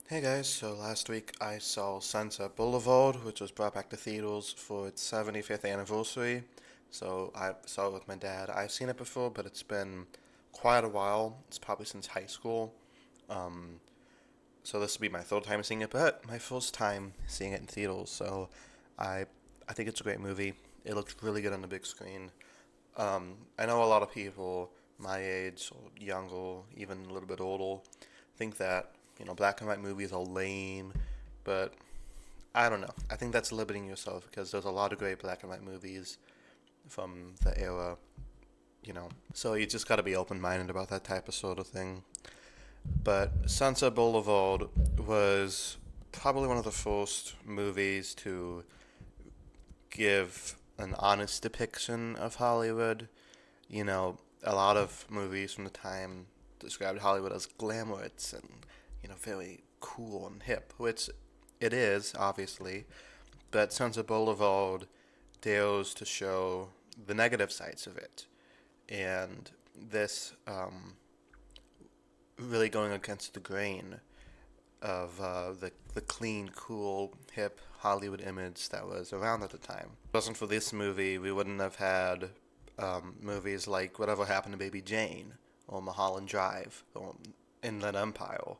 Hey guys, so last week I saw Sunset Boulevard, which was brought back to theaters for its 75th anniversary. So I saw it with my dad. I've seen it before, but it's been quite a while. It's probably since high school. Um, so this will be my third time seeing it, but my first time seeing it in theaters. So I I think it's a great movie. It looks really good on the big screen. I know a lot of people my age or younger, even a little bit older, think that black and white movies are lame, but I don't know. I think that's limiting yourself because there's a lot of great black and white movies from the era, So you just got to be open minded about that type of sort of thing. But Sunset Boulevard was probably one of the first movies to give an honest depiction of Hollywood. A lot of movies from the time described Hollywood as glamorous and, very cool and hip, which it is, obviously. But Sunset Boulevard dares to show the negative sides of it. And this really going against the grain of the clean, cool, hip Hollywood image that was around at the time. If it wasn't for this movie, we wouldn't have had movies like Whatever Happened to Baby Jane or Mulholland Drive or Inland Empire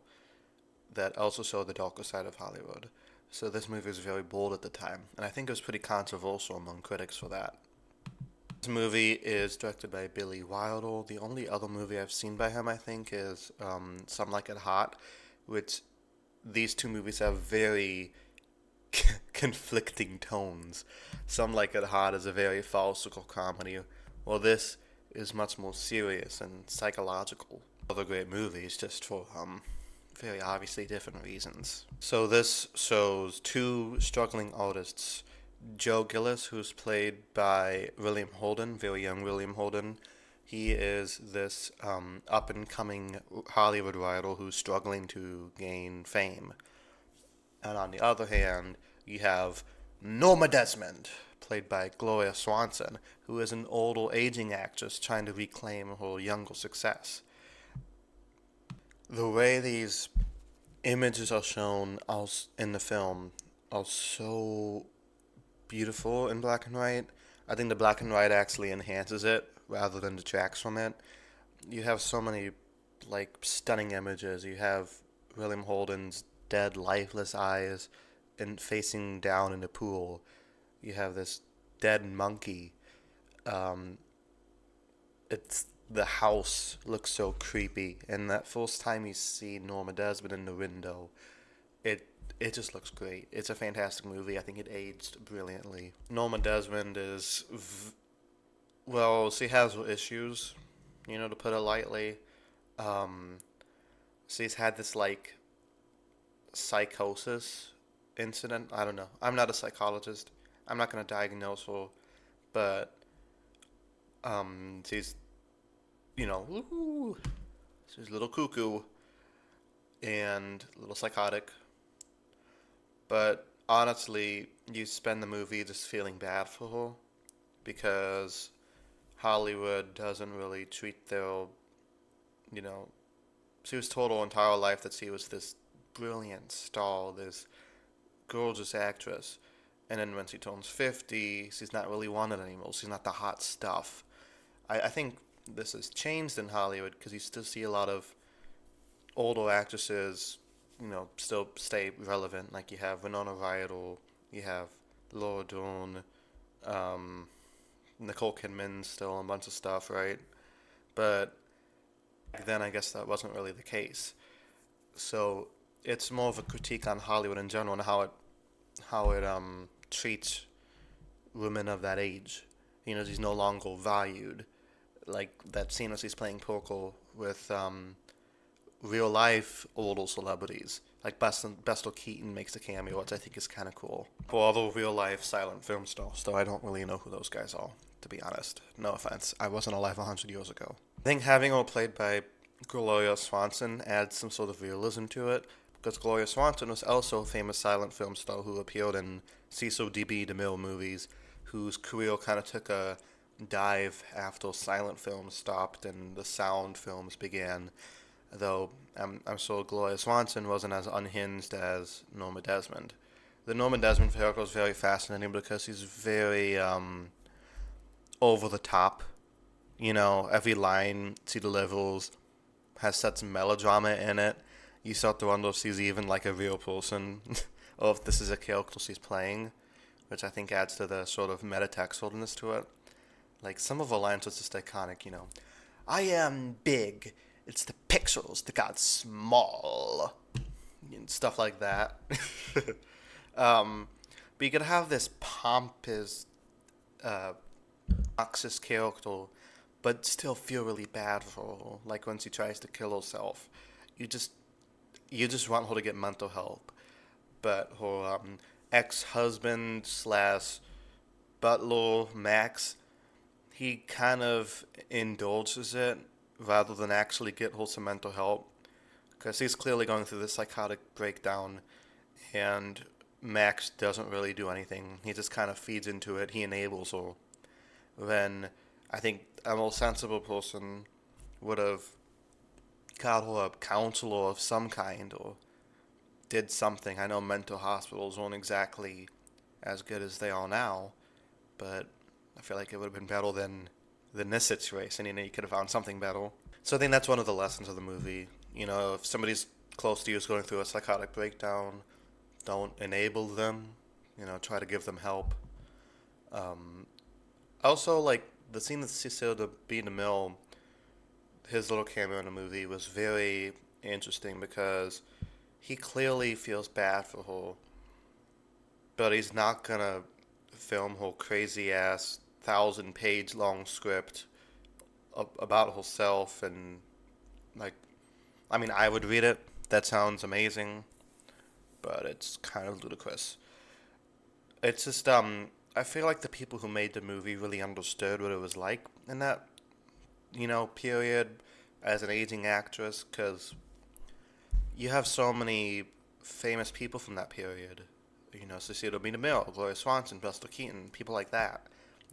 that also show the darker side of Hollywood. So this movie was very bold at the time, and I think it was pretty controversial among critics for that. This movie is directed by Billy Wilder. The only other movie I've seen by him, I think, is Some Like It Hot, which these two movies have very conflicting tones. Some Like It Hot is a very farcical comedy, while this is much more serious and psychological. Other great movies, just for very obviously different reasons. So this shows two struggling artists, Joe Gillis, who's played by William Holden, very young William Holden. He is this up and coming Hollywood writer who's struggling to gain fame. And on the other hand, you have Norma Desmond, played by Gloria Swanson, who is an older aging actress trying to reclaim her younger success. The way these images are shown in the film are so beautiful in black and white. I think the black and white actually enhances it rather than detracts from it. You have so many stunning images. You have William Holden's dead, lifeless eyes and facing down in the pool. You have this dead monkey. Um, it's the house looks so creepy, and that first time you see Norma Desmond in the window, it it just looks great. It's a fantastic movie. I think it aged brilliantly. Norma Desmond well, she has issues, to put it lightly. Um, she's had this psychosis incident. I don't know. I'm not a psychologist. I'm not gonna diagnose her, but she's woo, she's a little cuckoo and a little psychotic. But honestly, you spend the movie just feeling bad for her because Hollywood doesn't really treat their, you know, she was told her entire life that she was this brilliant star, this gorgeous actress. And then when she turns 50, she's not really wanted anymore. She's not the hot stuff. I think this has changed in Hollywood because you still see a lot of older actresses, still stay relevant. Like you have Winona Ryder, you have Laura Dern, um, Nicole Kidman, still a bunch of stuff, right? But then I guess that wasn't really the case. So it's more of a critique on Hollywood in general and how it treats women of that age. She's no longer valued. Like that scene where she's playing poker with real life older celebrities. Like Buster Keaton makes a cameo, which I think is kind of cool. For other real life silent film stars, though I don't really know who those guys are, to be honest. No offense, I wasn't alive 100 years ago. I think having her played by Gloria Swanson adds some sort of realism to it, because Gloria Swanson was also a famous silent film star who appeared in Cecil D.B. DeMille movies, whose career kind of took a dive after silent films stopped and the sound films began. though I'm sure Gloria Swanson wasn't as unhinged as Norma Desmond. The Norma Desmond character is very fascinating because he's very over the top. You know, every line she delivers has such melodrama in it. You start to wonder if she's even like a real person, or if this is a character she's playing, which I think adds to the sort of metatextualness to it. Like some of her lines are just iconic, you know. I am big. It's the pixels that got small. And stuff like that. But you could have this pompous, uh, Noxus character, but still feel really bad for her. Like when she tries to kill herself, you just you just want her to get mental help. But her ex-husband slash butler Max, he kind of indulges it rather than actually get her some mental help because he's clearly going through this psychotic breakdown, and Max doesn't really do anything. He just kind of feeds into it. He enables her. When I think a more sensible person would have got her a counselor of some kind or did something. I know mental hospitals aren't exactly as good as they are now, but I feel like it would have been better than this situation. You know, you could have found something better. So I think that's one of the lessons of the movie. You know, if somebody's close to you is going through a psychotic breakdown, don't enable them. You know, try to give them help. Um, Also, like the scene that Cecil the B. DeMille, his little cameo in the movie was very interesting because he clearly feels bad for her, but he's not gonna film her crazy ass 1,000 page long script about herself and like, I mean, I would read it. That sounds amazing, but it's kind of ludicrous. It's just I feel like the people who made the movie really understood what it was like in that, you know, period as an aging actress because you have so many famous people from that period. You know, Cecile B. DeMille, Gloria Swanson, Buster Keaton, people like that,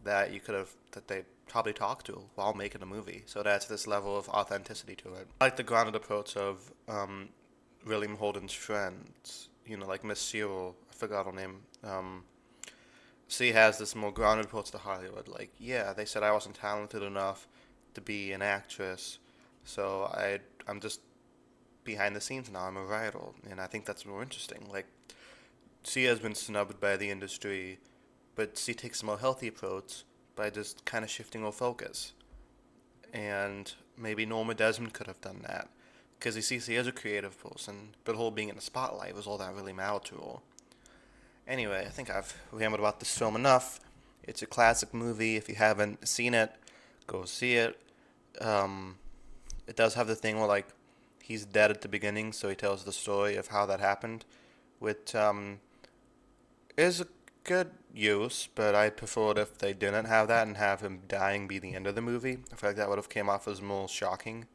that you could have, that they probably talked to while making a movie. So it adds this level of authenticity to it. I like the grounded approach of William Holden's friends, you know, like Miss Cyril, I forgot her name. She has this more grounded approach to Hollywood. Like, yeah, they said I wasn't talented enough to be an actress, so I'm just behind the scenes now. I'm a writer, and I think that's more interesting. Like, she has been snubbed by the industry, but she takes a more healthy approach by just kind of shifting her focus. And maybe Norma Desmond could have done that, because you see, she is a creative person, but her being in the spotlight was all that really mattered to her. Anyway, I think I've rambled about this film enough. It's a classic movie. If you haven't seen it, go see it. Um, it does have the thing where like he's dead at the beginning, so he tells the story of how that happened, which is a good use. But I prefer it if they didn't have that and have him dying be the end of the movie. I feel like that would have came off as more shocking.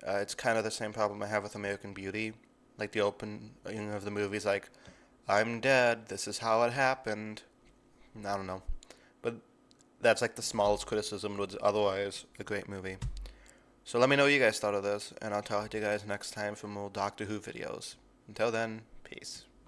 It's kind of the same problem I have with American Beauty. Like the opening of the movie is like, I'm dead. This is how it happened. I don't know. But that's like the smallest criticism, but otherwise a great movie. So let me know what you guys thought of this, and I'll talk to you guys next time for more Doctor Who videos. Until then, peace.